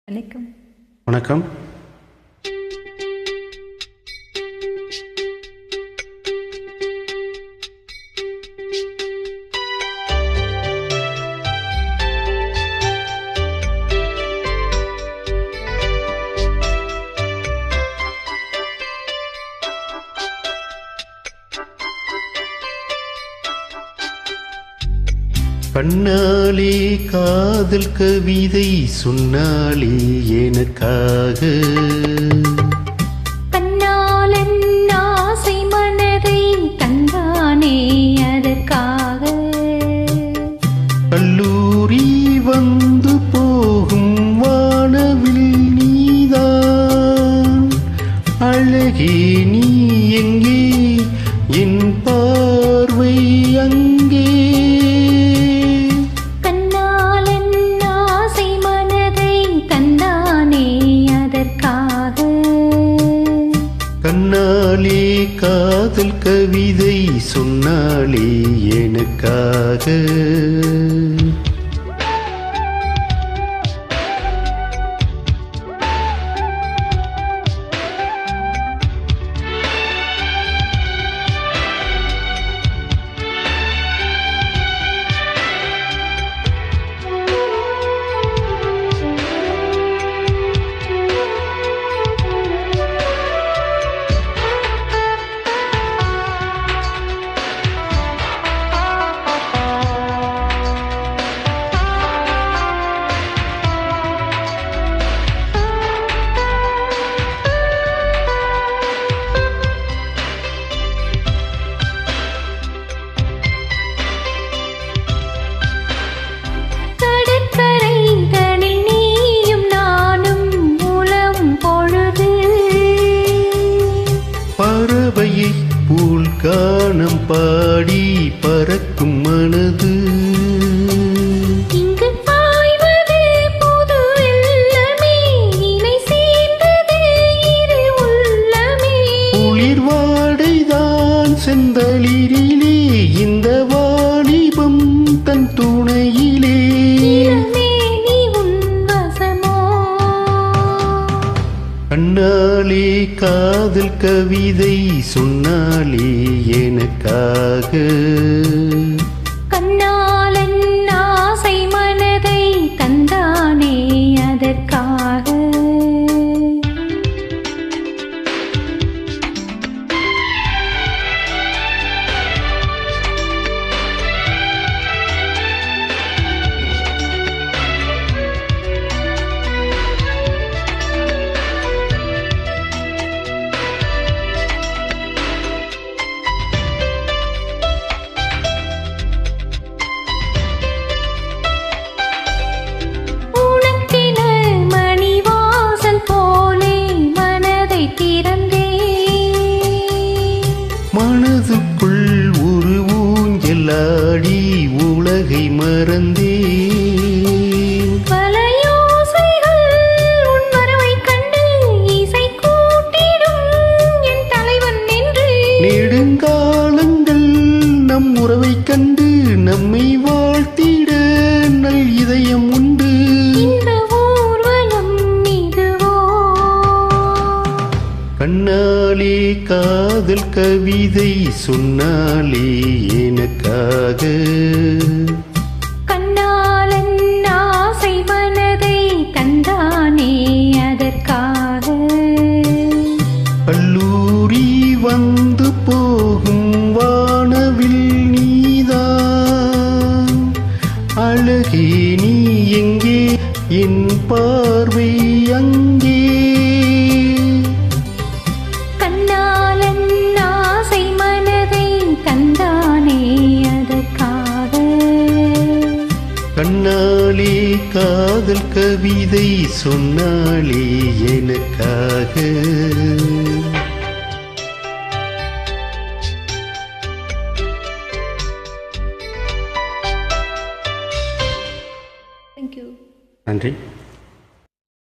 வணக்கம். வணக்கம். கண்ணாலே காதல் கவிதை சொன்னாலே எனக்காக, கண்ணால் என் ஆசை மனதை தந்தானே அதற்காக, கல்லூரி வந்து போகும் வானவில் நீதான் அழகே, நீ எங்கே என் பார்வை அங்கே, கண்ணாலே காதல் கவிதை சொன்னாலே எனக்காக. பறவையை போல் கானம் பாடி பறக்கும் மனது, இங்கு பாய்வது புது வெள்ளமே, இணை சேர்ந்தது இரு உள்ளமே, குளிர் வாடைதான் செந்தளிரிலே, இந்த வாலிபம் தன் துணையிலே, கண்ணாலே காதல் கவிதை சொன்னாலே எனக்காக, கண்ணால் என் ஆசை மனதை தந்தானே அதற்காக, மனதுக்குள் ஒரு ஊஞ்சலாடி உலகை மறந்தே, பல யோசைகள் உன் வரவை கண்டு இசை கூட்டிடும் என் தலைவன் என்று, நெடுங்காலங்கள் நம் உறவை கண்டு நம்மை வாழ்த்திட நல் இதயம் உண்டு, இந்த ஊர்வலம் இதுவோ, கண்ணாலே காதல் கவிதை சொன்னாலே எனக்காக, கண்ணால் என் ஆசை மனதை தந்தானே அதற்காக, கல்லூரி வந்து போகும் வானவில் நீதான் அழகே, நீ எங்கே என் பார்வை அங்கே, கண்ணாலே காதல் கவிதை சொன்னாலே எனக்காக. Thank you. நன்றி.